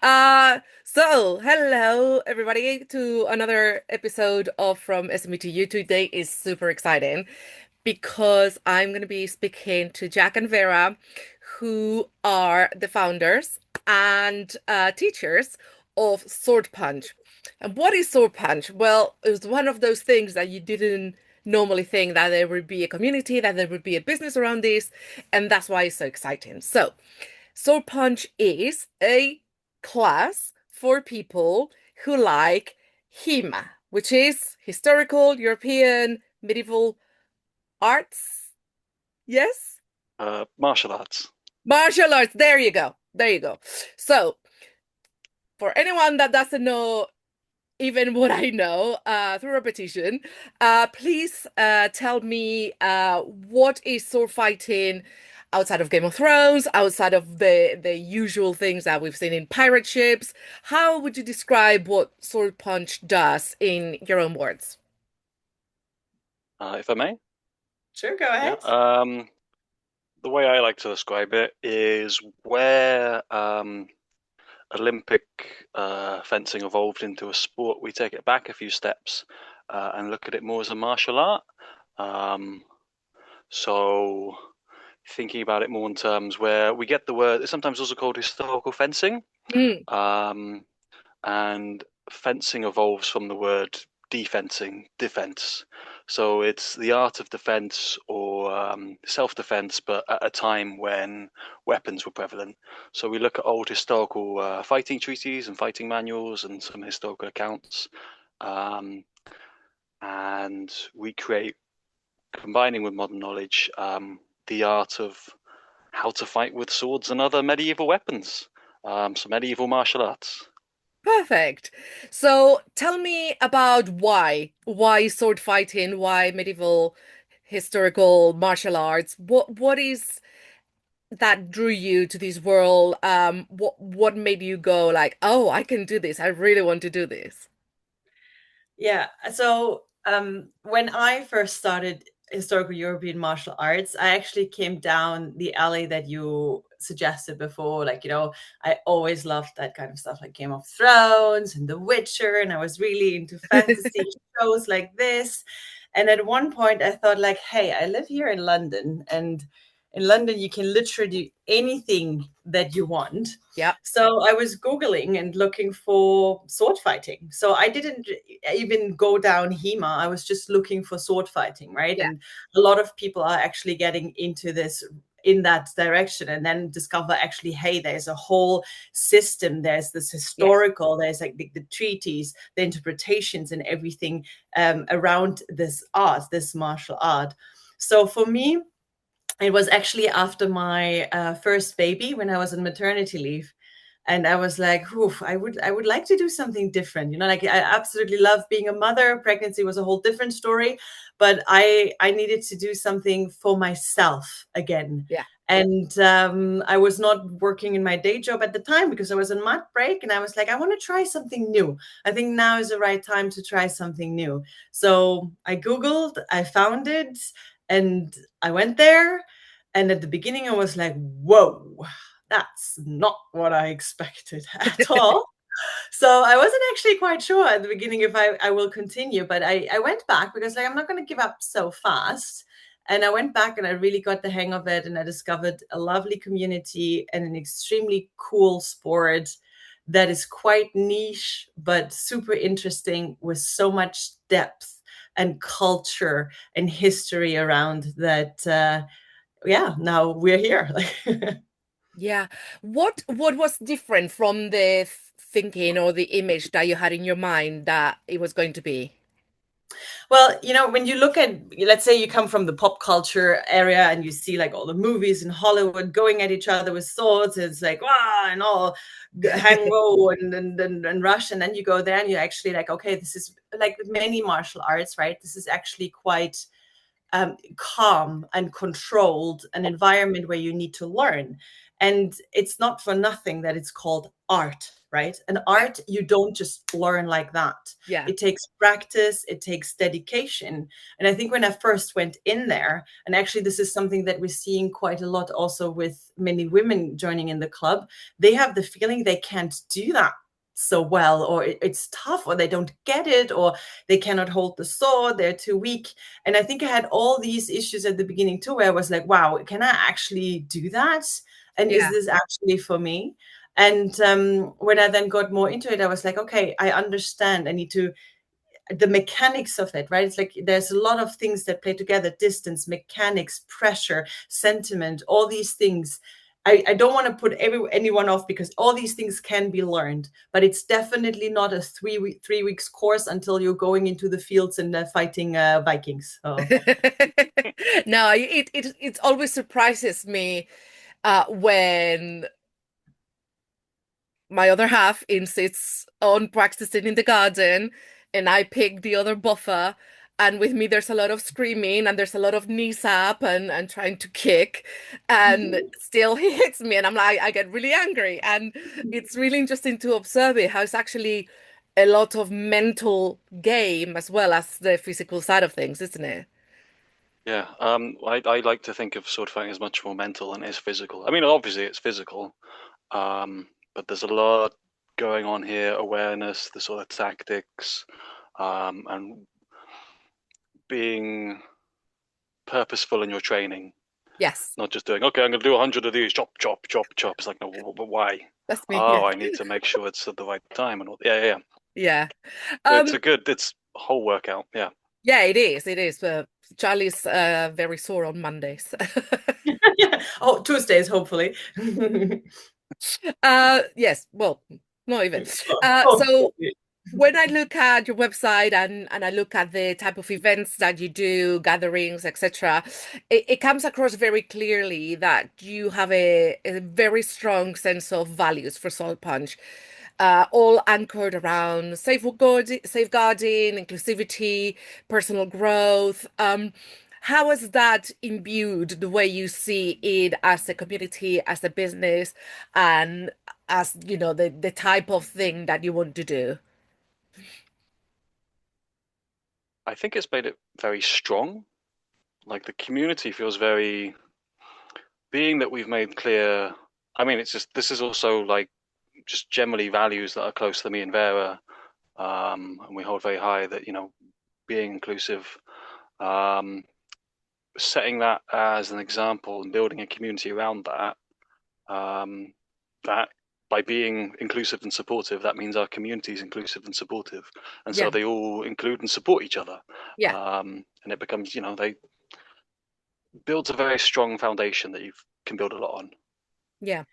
Hello everybody to another episode of From SME to You. Today is super exciting because I'm going to be speaking to Jack and Vera, who are the founders and teachers of Swordpunch. And what is Swordpunch? Well, it's one of those things that you didn't normally think that there would be a community, that there would be a business around this, and that's why it's so exciting. Soul Punch is a class for people who like HEMA, which is historical European medieval arts. Yes? Martial arts. Martial arts. There you go. There you go. So, for anyone that doesn't know even what I know through repetition, please tell me what is sword fighting outside of Game of Thrones, outside of the usual things that we've seen in pirate ships. How would you describe what Sword Punch does in your own words? If I may, Sure, go yeah. ahead. The way I like to describe it is where Olympic fencing evolved into a sport. We take it back a few steps and look at it more as a martial art. Um, so thinking about it more in terms where we get the word, it's sometimes also called historical fencing. Mm, Um, and fencing evolves from the word defense. So it's the art of defense or self-defense, but at a time when weapons were prevalent. So we look at old historical fighting treaties and fighting manuals and some historical accounts, um, and we create, combining with modern knowledge, the art of how to fight with swords and other medieval weapons. So medieval martial arts. perfect. So tell me about why sword fighting, why medieval historical martial arts. What is that drew you to this world? What made you go like, oh, I can do this. I really want to do this. Yeah. So when I first started historical European martial arts, I actually came down the alley that you suggested before. Like, I always loved that kind of stuff, like Game of Thrones and The Witcher, and I was really into fantasy shows like this. And at one point, I thought, like, hey, I live here in London, and in London, you can literally do anything that you want. Yeah. So I was Googling and looking for sword fighting. So I didn't even go down HEMA. I was just looking for sword fighting, right? Yeah. And a lot of people are actually getting into this in that direction and then discover actually, hey, there's a whole system. There's this Yes. historical, there's like the treaties, the interpretations and everything around this art, this martial art. So for me, it was actually after my first baby when I was on maternity leave. And I was like, oof, I would like to do something different. Like I absolutely love being a mother. Pregnancy was a whole different story, but I needed to do something for myself again. Yeah. And I was not working in my day job at the time because I was on mat break. And I was like, I want to try something new. I think now is the right time to try something new. So I Googled, I found it, and I went there. And at the beginning, I was like, whoa, that's not what I expected at all. So I wasn't actually quite sure at the beginning if I will continue, but I went back because like, I'm not going to give up so fast. And I went back and I really got the hang of it. And I discovered a lovely community and an extremely cool sport that is quite niche, but super interesting with so much depth and culture and history around that. Yeah, now we're here. Yeah. What was different from the thinking or the image that you had in your mind that it was going to be? Well, when you look at, let's say you come from the pop culture area and you see like all the movies in Hollywood going at each other with swords, it's like, wow, and all hang low and rush. And then you go there and you're actually like, okay, this is like many martial arts, right? This is actually quite calm and controlled, an environment where you need to learn. And it's not for nothing that it's called art, right? And Yeah. art, you don't just learn like that. Yeah. It takes practice, it takes dedication. And I think when I first went in there, and actually this is something that we're seeing quite a lot also with many women joining in the club, they have the feeling they can't do that so well, or it's tough, or they don't get it, or they cannot hold the sword, they're too weak. And I think I had all these issues at the beginning too, where I was like, wow, can I actually do that? And is Yeah. this actually for me? And when I then got more into it, I was like, okay, I understand. I need to, the mechanics of it, right? It's like there's a lot of things that play together: distance, mechanics, pressure, sentiment, all these things. I don't want to put anyone off, because all these things can be learned, but it's definitely not a 3 weeks course until you're going into the fields and fighting Vikings. So. No, it always surprises me when my other half insists on practicing in the garden and I pick the other buffer. And with me, there's a lot of screaming and there's a lot of knees up and trying to kick. And still he hits me. And I'm like, I get really angry. And it's really interesting to observe it, how it's actually a lot of mental game as well as the physical side of things, isn't it? Yeah, I like to think of sword fighting as much more mental than it is physical. I mean, obviously it's physical, but there's a lot going on here: awareness, the sort of tactics, and being purposeful in your training, Yes, not just doing, okay, I'm going to do 100 of these, chop, chop, chop, chop. It's like, no, but why? that's me. Oh, Yes. I need to make sure it's at the right time and all. Yeah, yeah, Yeah. yeah. It's Um, a good, it's a whole workout. Yeah. yeah, it is. It is. Charlie's very sore on Mondays. Yeah. Oh, Tuesdays, hopefully. Yes, well, not even. Oh, So when I look at your website and I look at the type of events that you do, gatherings, etc., it comes across very clearly that you have a very strong sense of values for Soul Punch, all anchored around safeguarding, inclusivity, personal growth. How has that imbued the way you see it as a community, as a business, and as the type of thing that you want to do? I think it's made it very strong. Like the community feels very, being that we've made clear. I mean, it's just, this is also like just generally values that are close to me and Vera, and we hold very high, that, being inclusive, um, setting that as an example and building a community around that, that by being inclusive and supportive, that means our community is inclusive and supportive, and so Yeah, they all include and support each other, yeah, and it becomes, they builds a very strong foundation that you can build a lot on. yeah,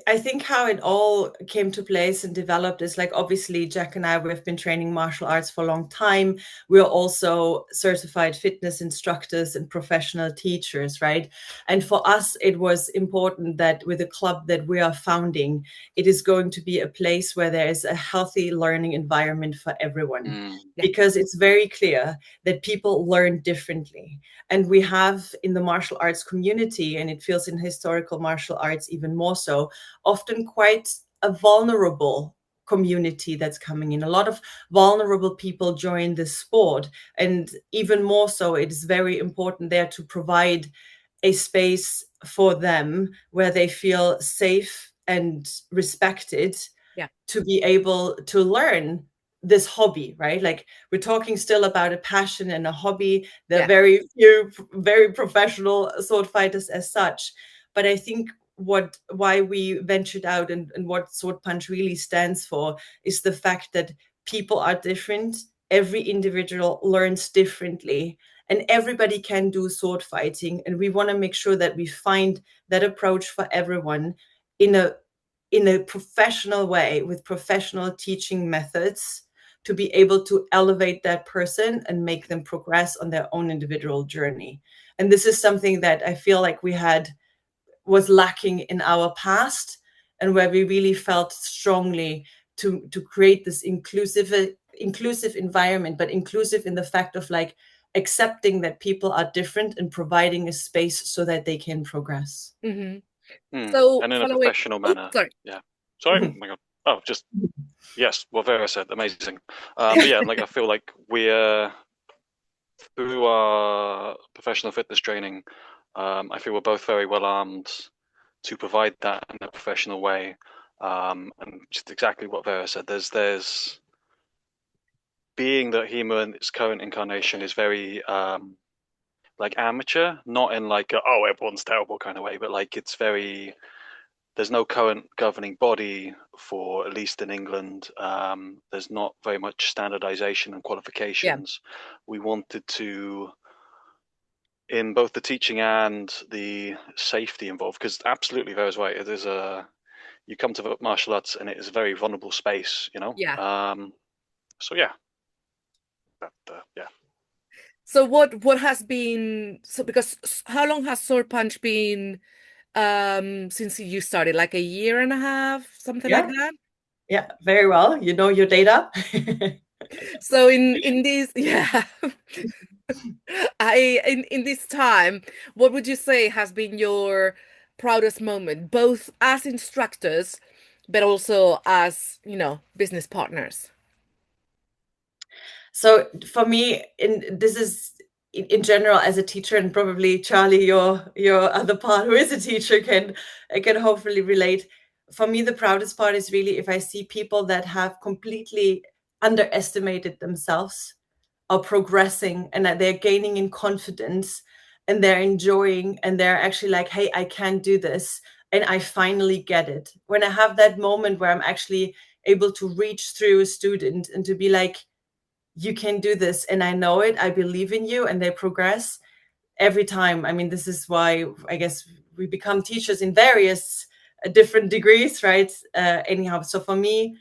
I think how it all came to place and developed is like, obviously Jack and I, we've been training martial arts for a long time. We're also certified fitness instructors and professional teachers, right? And for us, it was important that with the club that we are founding, it is going to be a place where there is a healthy learning environment for everyone. yeah, Because it's very clear that people learn differently. And we have in the martial arts community, and it feels in historical martial arts even more so, often quite a vulnerable community that's coming in. A lot of vulnerable people join this sport. And even more so, it is very important there to provide a space for them where they feel safe and respected yeah, to be able to learn this hobby, right? Like we're talking still about a passion and a hobby. There are yeah. very few very professional sword fighters as such. But I think why we ventured out, and what Sword Punch really stands for, is the fact that people are different. Every individual learns differently, and everybody can do sword fighting. And we want to make sure that we find that approach for everyone in a professional way, with professional teaching methods, to be able to elevate that person and make them progress on their own individual journey. And this is something that I feel like was lacking in our past, and where we really felt strongly to create this inclusive environment, but inclusive in the fact of like accepting that people are different and providing a space so that they can progress. Hmm. So And in a following, professional oh, manner. sorry. Yeah. Sorry. Oh my God. Oh, just yes. What Vera said, amazing. But yeah, like I feel like we're through our professional fitness training. I feel we're both very well armed to provide that in a professional way. And just exactly what Vera said. There's being that HEMA in its current incarnation is very like amateur, not in like a, oh, everyone's terrible kind of way, but like it's very, there's no current governing body for, at least in England. There's not very much standardization and Yeah. qualifications. We wanted to, in both the teaching and the safety involved, because absolutely Vera's right, it is a, you come to martial arts and it is a very vulnerable space, you know. Yeah. So yeah, yeah. So what has been, so because how long has Sword Punch been since you started? Like a year and a half, something like Yeah, that? yeah, very well. You know your data. So in this, yeah. I in this time, what would you say has been your proudest moment, both as instructors, but also as, business partners? So for me, this is in general as a teacher, and probably Charlie, your other part who is a teacher can hopefully relate. For me, the proudest part is really if I see people that have completely underestimated themselves are progressing and that they're gaining in confidence and they're enjoying and they're actually like, hey, I can do this. And I finally get it. When I have that moment where I'm actually able to reach through a student and to be like, you can do this. And I know it. I believe in you. And they progress every time. I mean, this is why I guess we become teachers in various different degrees, right? Anyhow, so for me,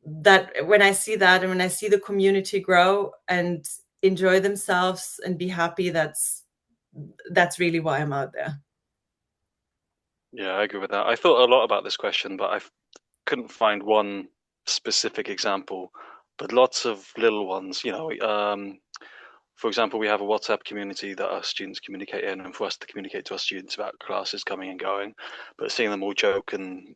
that when I see that and when I see the community grow and enjoy themselves and be happy, that's really why I'm out there. Yeah, I agree with that. I thought a lot about this question, but I couldn't find one specific example. But lots of little ones, you know. For example, we have a WhatsApp community that our students communicate in, and for us to communicate to our students about classes coming and going. But seeing them all joke and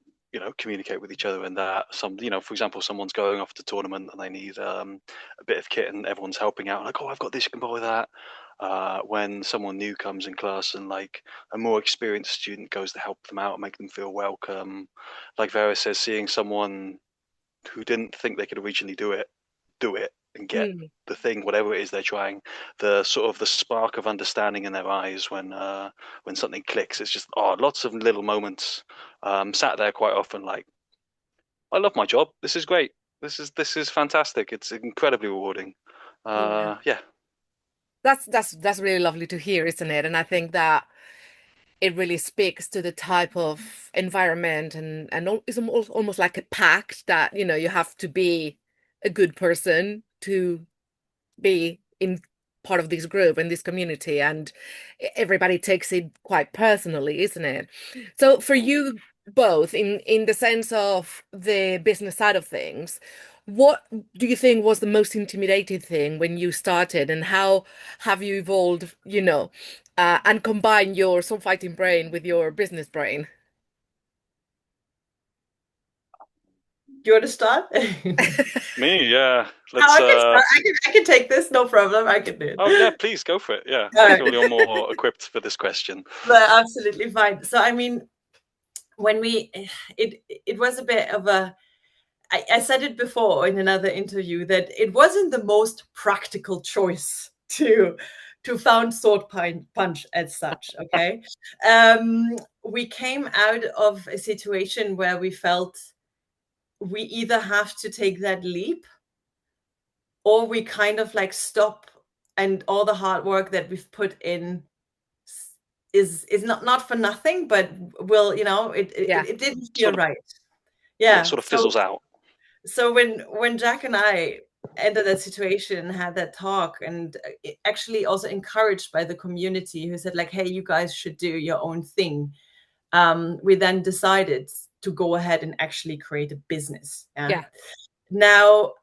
communicate with each other, and that some, for example, someone's going off to tournament and they need a bit of kit, and everyone's helping out. Like, oh, I've got this, you can borrow that. When someone new comes in class and like a more experienced student goes to help them out and make them feel welcome. Like Vera says, seeing someone who didn't think they could originally do it and get Mm. the thing, whatever it is they're trying, the sort of the spark of understanding in their eyes when something clicks. It's just lots of little moments. Sat there quite often like, I love my job, this is great, this is fantastic, it's incredibly rewarding. Yeah. Yeah. That's really lovely to hear, isn't it? And I think that it really speaks to the type of environment and it's almost like a pact that, you have to be a good person to be in part of this group and this community, and everybody takes it quite personally, isn't it? So for you both, in the sense of the business side of things, what do you think was the most intimidating thing when you started, and how have you evolved, and combine your soul fighting brain with your business brain? Do you want to start? Me, yeah. Oh, Let's I can start. I can take this, no problem. I can do it. oh yeah, please go for it. Yeah, All I right. feel you're more equipped for this question. But absolutely fine. So I mean, when it was a bit of a I said it before in another interview that it wasn't the most practical choice to found Punch as such. Okay, we came out of a situation where we felt we either have to take that leap or we kind of like stop, and all the hard work that we've put in is not for nothing, but will Yeah. it didn't feel Sort of, right. yeah, Yeah, sort of fizzles out. so when Jack and I entered that situation and had that talk, and actually also encouraged by the community who said like, hey, you guys should do your own thing, we then decided to go ahead and actually create a business. Yeah. Yeah. Now,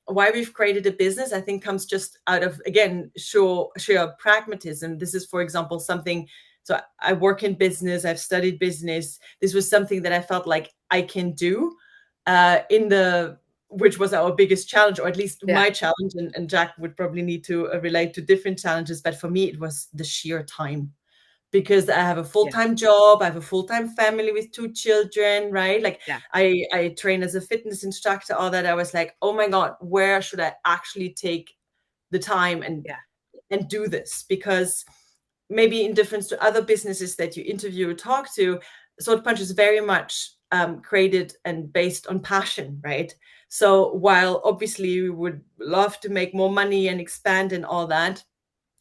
why we've created a business, I think, comes just out of, again, sheer pragmatism. This is, for example, something So I work in business, I've studied business. This was something that I felt like I can do in the which was our biggest challenge, or at least Yeah. my challenge. And Jack would probably need to relate to different challenges. But for me, it was the sheer time, because I have a Yeah. full-time job, I have a full-time family with 2 children, right? Like Yeah. I train as a fitness instructor, all that. I was like, oh my God, where should I actually take the time Yeah. and do this? Because maybe in difference to other businesses that you interview or talk to, Swordpunch is very much created and based on passion, right? So while obviously we would love to make more money and expand and all that,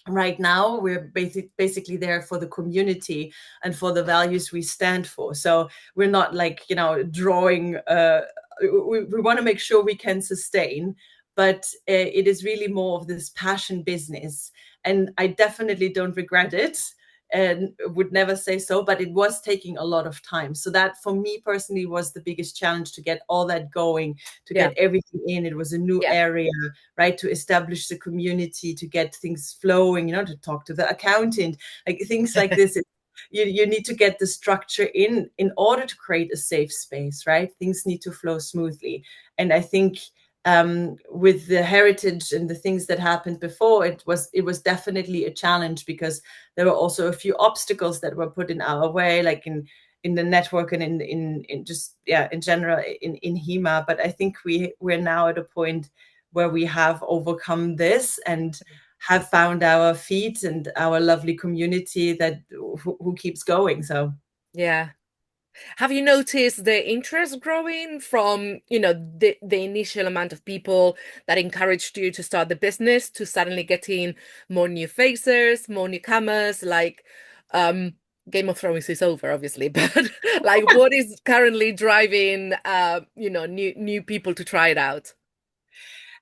right now we're basically there for the community and for the values we stand for. So we're not like, drawing, we want to make sure we can sustain, but it is really more of this passion business, and I definitely don't regret it and would never say so, but it was taking a lot of time. So that for me personally was the biggest challenge, to get all that going, to Yeah. get everything in. It was a new area, right? To establish the community, to get things flowing, to talk to the accountant, like things like this. You need to get the structure in order to create a safe space, right? Things need to flow smoothly. And I think with the heritage and the things that happened before, it was definitely a challenge, because there were also a few obstacles that were put in our way, like in the network and in just in general in HEMA. But I think we're now at a point where we have overcome this and have found our feet and our lovely community that who keeps going. So Yeah. Have you noticed the interest growing from, the initial amount of people that encouraged you to start the business to suddenly getting more new faces, more newcomers? Like, Game of Thrones is over, obviously, but like, what is currently driving, new people to try it out?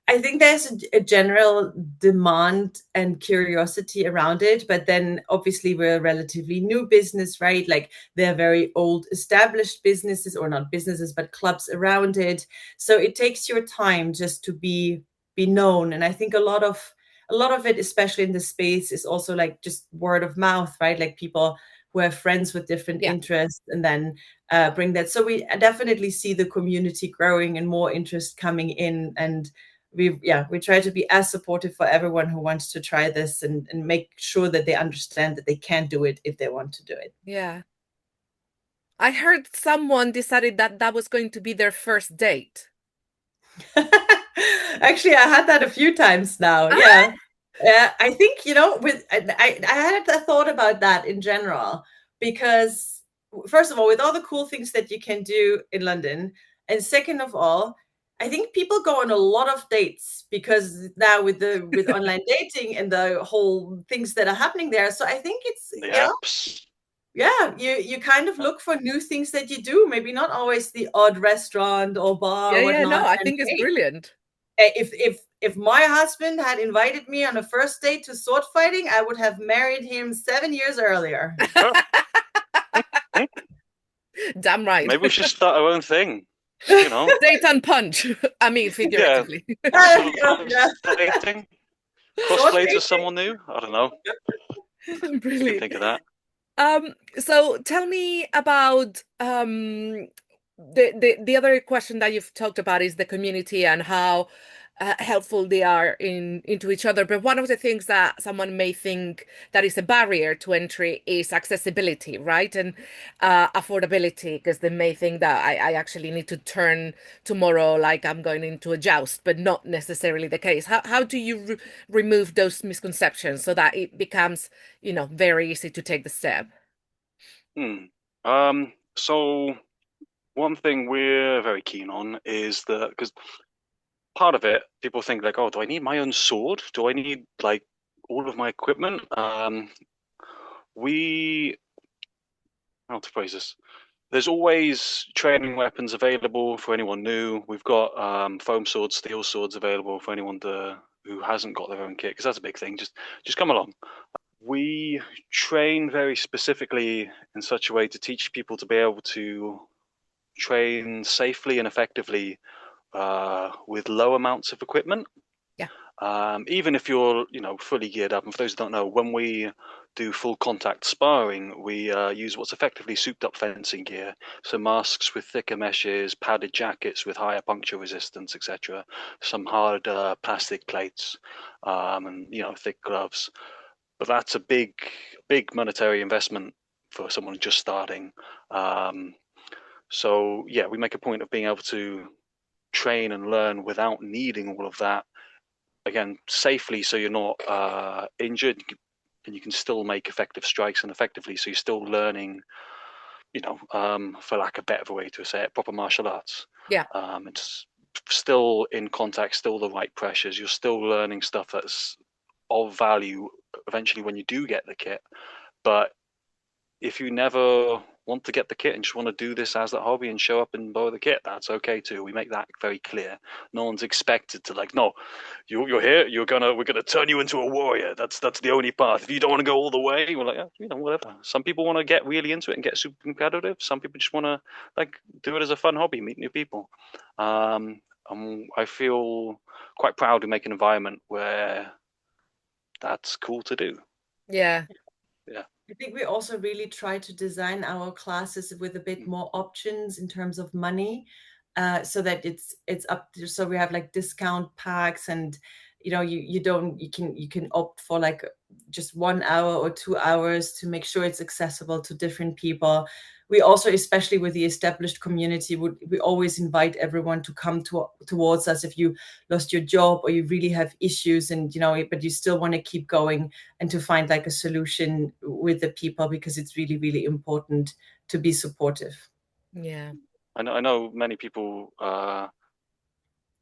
I think there's a general demand and curiosity around it, but then obviously we're a relatively new business, right? Like they're very old established businesses, or not businesses, but clubs around it. So it takes your time just to be known. And I think a lot of it, especially in the space, is also like just word of mouth, right? Like people who have friends with different Yeah. interests, and then bring that. So we definitely see the community growing and more interest coming in. And we try to be as supportive for everyone who wants to try this, and make sure that they understand that they can do it if they want to do it. Yeah. I heard someone decided that that was going to be their first date. Actually, I had that a few times now. Ah, Yeah. I think, with I had a thought about that in general, because first of all, with all the cool things that you can do in London, and second of all, I think people go on a lot of dates, because now with online dating and the whole things that are happening there. So I think it's, The apps. yeah, you kind of look for new things that you do, maybe not always the odd restaurant or bar yeah, or yeah, no, whatnot. I And think it's hey, brilliant. if my husband had invited me on a first date to sword fighting, I would have married him 7 years earlier. Oh, Damn right. maybe we should start our own thing. Date and punch. I mean, Yeah, figuratively. Yeah. dating, Sword crossblades with dating. someone new. I don't know. You can Brilliant. think of that. So tell me about the other question that you've talked about is the community and how helpful they are into each other. But one of the things that someone may think that is a barrier to entry is accessibility, right? And affordability, because they may think that I actually need to turn tomorrow like I'm going into a joust, but not necessarily the case. How do you remove those misconceptions so that it becomes, very easy to take the step? Hmm. So one thing we're very keen on is that, because part of it, people think like, oh, do I need my own sword? Do I need like all of my equipment? We, how to phrase this? There's always training weapons available for anyone new. We've got foam swords, steel swords available for anyone who hasn't got their own kit, because that's a big thing. Just come along. We train very specifically in such a way to teach people to be able to train safely and effectively with low amounts of equipment. Yeah. Even if you're, fully geared up. And for those who don't know, when we do full contact sparring, we use what's effectively souped up fencing gear. So masks with thicker meshes, padded jackets with higher puncture resistance, etc. Some hard plastic plates, and thick gloves. But that's a big monetary investment for someone just starting. So yeah, we make a point of being able to train and learn without needing all of that, again, safely, so you're not injured, and you can still make effective strikes and effectively, so you're still learning, for lack of a better way to say it, proper martial arts. Yeah. It's still in contact, still the right pressures. You're still learning stuff that's of value eventually when you do get the kit. But if you never want to get the kit and just want to do this as a hobby and show up and borrow the kit, that's okay too. We make that very clear. No one's expected to no, you're here. We're gonna turn you into a warrior. That's the only path. If you don't want to go all the way, we're like, whatever. Some people want to get really into it and get super competitive. Some people just want to do it as a fun hobby, meet new people. I feel quite proud to make an environment where that's cool to do. Yeah. Yeah. I think we also really try to design our classes with a bit more options in terms of money, so that it's up to, so we have like discount packs, and you can opt for like just 1 hour or 2 hours to make sure it's accessible to different people. We also, especially with the established community, we always invite everyone to come towards us if you lost your job or you really have issues, and but you still want to keep going, and to find like a solution with the people, because it's really, really important to be supportive. Yeah. I know many people,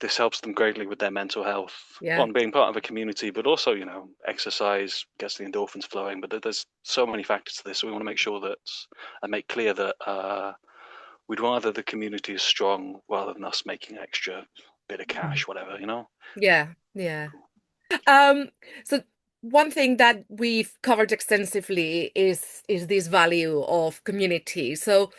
this helps them greatly with their mental health. Yeah. One, being part of a community, but also, exercise gets the endorphins flowing. But there's so many factors to this, so we want to make sure that and make clear that we'd rather the community is strong rather than us making an extra bit of cash, whatever, Yeah. Yeah. So one thing that we've covered extensively is this value of community. So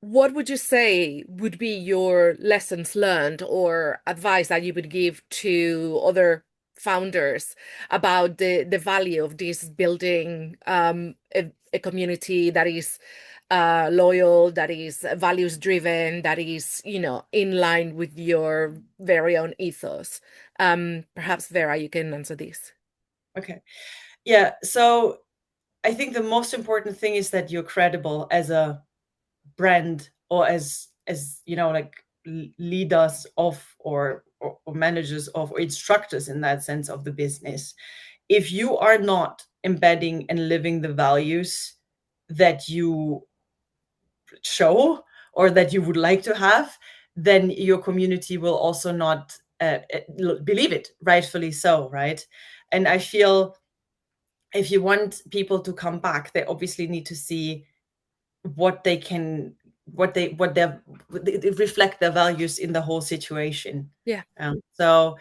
what would you say would be your lessons learned or advice that you would give to other founders about the value of this building a community that is loyal, that is values driven, that is, in line with your very own ethos? Perhaps Vera, you can answer this. Okay. Yeah. So I think the most important thing is that you're credible as a brand, or as like leaders of, or managers of, or instructors in that sense of the business. If you are not embedding and living the values that you show, or that you would like to have, then your community will also not believe it, rightfully so, right? And I feel if you want people to come back, they obviously need to see what they can, they reflect their values in the whole situation. Yeah. So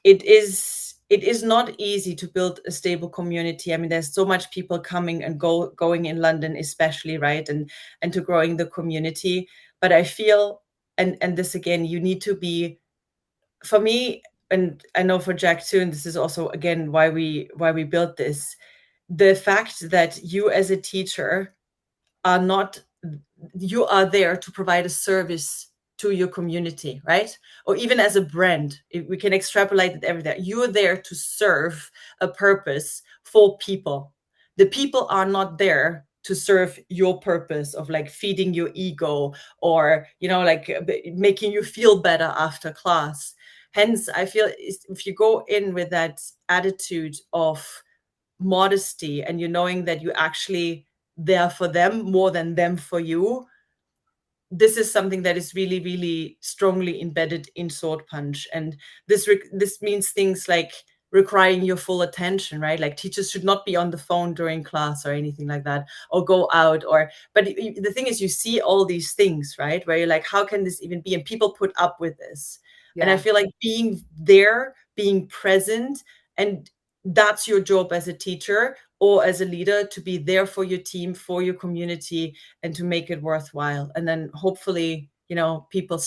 it is not easy to build a stable community. I mean, there's so much people coming and going in London, especially, right? And to growing the community. But I feel, and this again, you need to be, for me, and I know for Jack too, and this is also again why we built this, the fact that you as a teacher are not, you are there to provide a service to your community, right? Or even as a brand, if we can extrapolate it everywhere, you're there to serve a purpose for people. The people are not there to serve your purpose of like feeding your ego, or like making you feel better after class. Hence, I feel if you go in with that attitude of modesty, and you knowing that you actually there for them more than them for you, this is something that is really, really strongly embedded in Swordpunch. And this means things like requiring your full attention, right? Like teachers should not be on the phone during class or anything like that, or go out, but the thing is, you see all these things, right, where you're like, how can this even be? And people put up with this. And I feel like being there, being present, and that's your job as a teacher or as a leader, to be there for your team, for your community, and to make it worthwhile. And then hopefully, people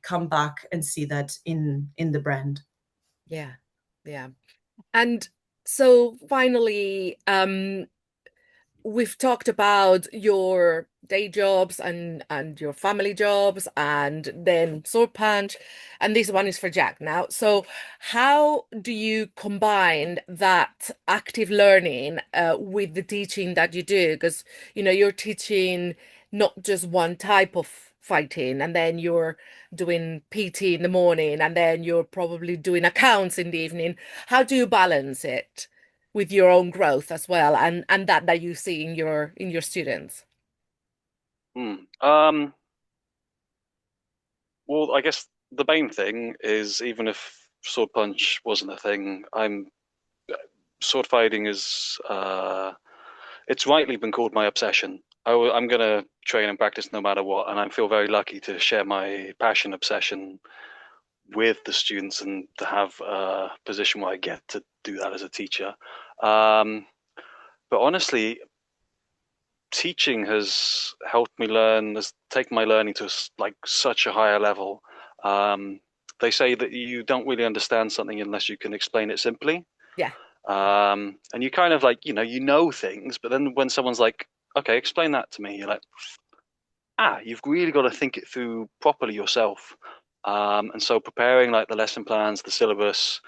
come back and see that in the brand. Yeah. Yeah. And so finally, we've talked about your day jobs and your family jobs and then Swordpunch, and this one is for Jack now. So how do you combine that active learning with the teaching that you do? Because you're teaching not just one type of fighting, and then you're doing PT in the morning, and then you're probably doing accounts in the evening. How do you balance it with your own growth as well, and that you see in your students? Hmm. Well, I guess the main thing is even if sword punch wasn't a thing, I'm sword fighting is it's rightly been called my obsession. I'm gonna train and practice no matter what, and I feel very lucky to share my passion obsession with the students and to have a position where I get to do that as a teacher. Um, but honestly, teaching has helped me learn, has taken my learning to like such a higher level. Um, they say that you don't really understand something unless you can explain it simply. Yeah. And you kind of like, you know things, but then when someone's like, okay, explain that to me, you're like, you've really got to think it through properly yourself. And so preparing like the lesson plans, the syllabus,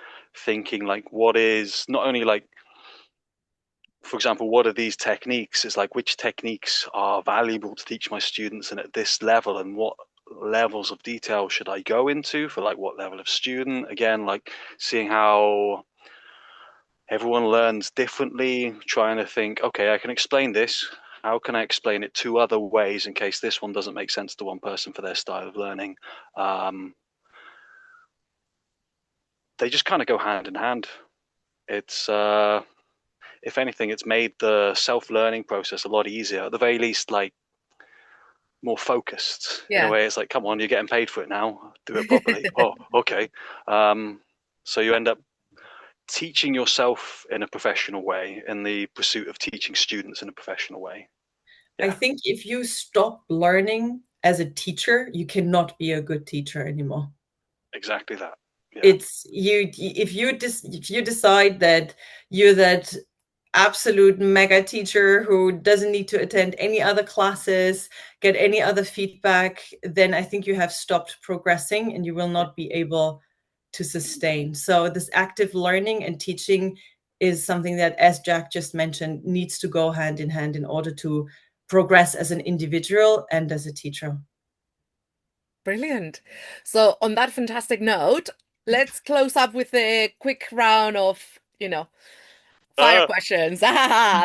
thinking like what is not only like, for example, what are these techniques? It's like which techniques are valuable to teach my students and at this level, and what levels of detail should I go into for like what level of student? Again, like seeing how everyone learns differently, trying to think, okay, I can explain this. How can I explain it two other ways in case this one doesn't make sense to one person for their style of learning? Um, they just kind of go hand in hand. It's if anything, it's made the self-learning process a lot easier. At the very least, like more focused in a Yeah. way. It's like, come on, you're getting paid for it now. Do it properly. Oh, okay. So you end up teaching yourself in a professional way in the pursuit of teaching students in a professional way. I Yeah, think if you stop learning as a teacher, you cannot be a good teacher anymore. exactly that. Yeah. It's you if you decide that you're that absolute mega teacher who doesn't need to attend any other classes, get any other feedback, then I think you have stopped progressing and you will not be able to sustain. So this active learning and teaching is something that, as Jack just mentioned, needs to go hand in hand in order to progress as an individual and as a teacher. Brilliant. So on that fantastic note, let's close up with a quick round of, fire Uh, questions.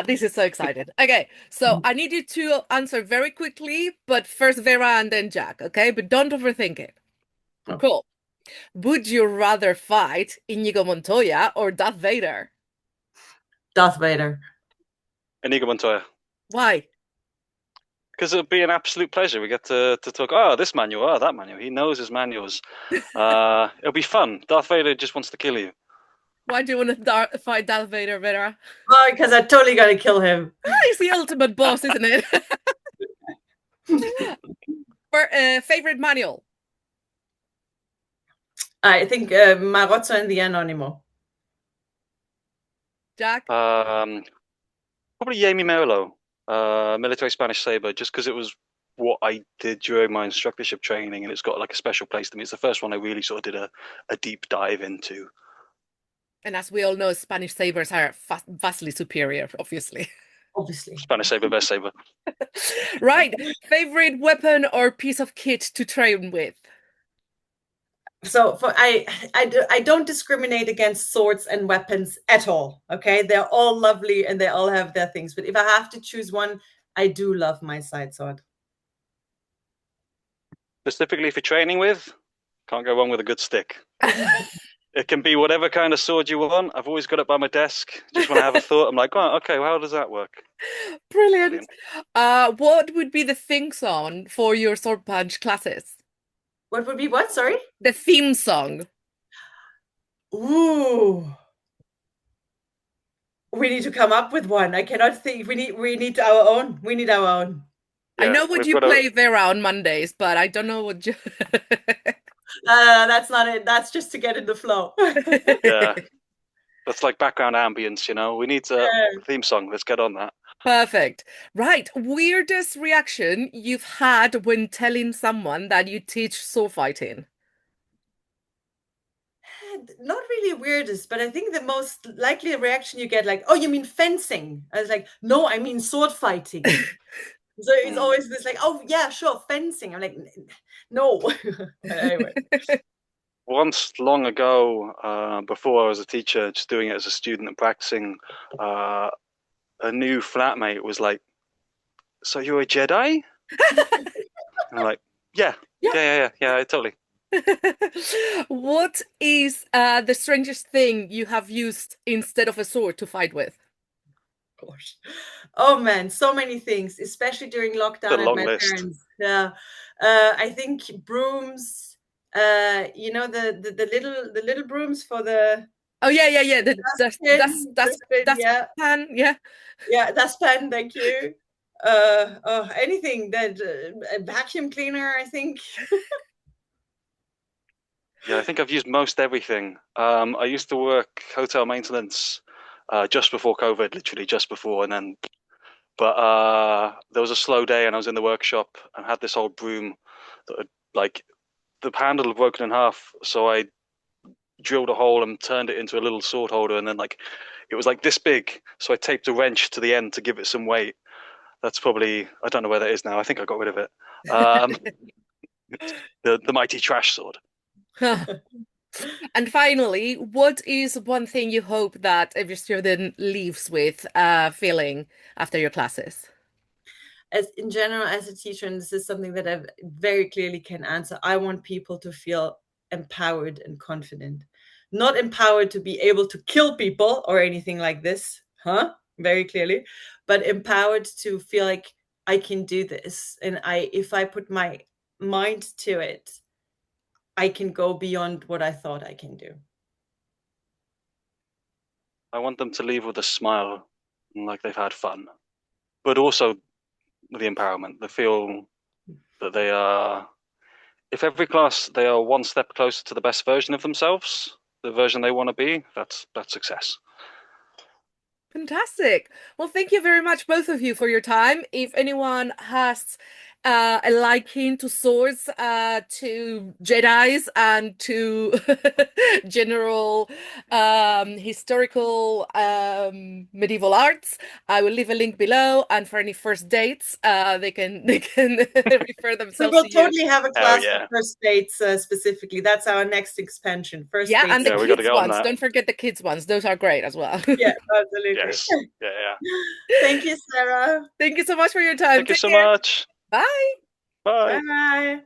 This is so exciting. Okay, so I need you to answer very quickly, but first Vera and then Jack, okay? But don't overthink it. Oh, Cool. Would you rather fight Inigo Montoya or Darth Vader? Darth Vader. Inigo Montoya. Why? Because it'll be an absolute pleasure. We get to talk, this manual, that manual. He knows his manuals. It'll be fun. Darth Vader just wants to kill you. Why do you want to fight Darth Vader, Vera? Oh, because I totally got to kill him. He's the ultimate boss, isn't it? Favorite manual? I think Marozzo and the Anonimo. Jack? Probably Yemi Merlo, military Spanish saber, just because it was what I did during my instructorship training, and it's got like a special place to me. It's the first one I really sort of did a deep dive into. And as we all know, Spanish sabers are vastly superior, obviously. Obviously. Spanish saber, best saber. Right. Favorite weapon or piece of kit to train with? So I don't discriminate against swords and weapons at all. Okay, they're all lovely and they all have their things. But if I have to choose one, I do love my side sword. Specifically for training with, can't go wrong with a good stick. It can be whatever kind of sword you want. I've always got it by my desk. Just when I have a thought, I'm like, oh, okay, well, how does that work? Brilliant. Brilliant. What would be the theme song for your sword punch classes? What would be what? Sorry. The theme song. Ooh, we need to come up with one. I cannot think. We need our own. We need our own. I Yeah, know what we've you got a play Vera on Mondays, but I don't know what you... That's not it. That's just to get in the flow. yeah. That's like background ambience, you know. We need a theme song. Let's get on that. Perfect. Right. Weirdest reaction you've had when telling someone that you teach sword fighting? Not really weirdest, but I think the most likely reaction you get, like, oh, you mean fencing? I was like, no, I mean sword fighting. So it's Mm. always this like, oh yeah, sure, fencing. I'm like, no. But anyway. Once long ago, before I was a teacher, just doing it as a student and practicing, a new flatmate was like, "So you're a Jedi?" And I'm like, "Yeah, Yeah. totally." What is the strangest thing you have used instead of a sword to fight with? Gosh. Oh man, so many things, especially during The lockdown at long my list. parents. Yeah. I think brooms, you know, the little brooms for the Oh yeah, yeah, yeah. dustbin, That's yeah. pan, yeah. Yeah, that's pen, thank you. Oh, anything that a vacuum cleaner, I think. Yeah, I think I've used most everything. I used to work hotel maintenance just before COVID, literally just before, and then but there was a slow day and I was in the workshop and had this old broom that had, like the handle had broken in half, so I drilled a hole and turned it into a little sword holder, and then like it was like this big, so I taped a wrench to the end to give it some weight. That's probably, I don't know where that is now. I think I got rid of it. Um, the mighty trash sword. And finally, what is one thing you hope that every student leaves with feeling after your classes? As in general, as a teacher, and this is something that I very clearly can answer, I want people to feel empowered and confident. Not empowered to be able to kill people or anything like this, huh? Very clearly, but empowered to feel like I can do this. And if I put my mind to it, I can go beyond what I thought I can do. I want them to leave with a smile, like they've had fun, but also the empowerment. They feel that they are, if every class they are one step closer to the best version of themselves, the version they want to be, that's success. Fantastic. Well, thank you very much, both of you, for your time. If anyone has a liking to swords, to Jedis, and to general historical medieval arts, I will leave a link below. And for any first dates, they can refer We themselves will to you. totally have a Oh class for yeah, first dates specifically. That's our next expansion. First Yeah, and dates. the yeah, we got to kids get on ones. that. Don't forget the kids ones. Those are great as well. Yeah, absolutely. Yes, yeah. Thank you, Sarah. Thank you so much for your time. Thank you Take so care. much. Bye. Bye. Bye bye.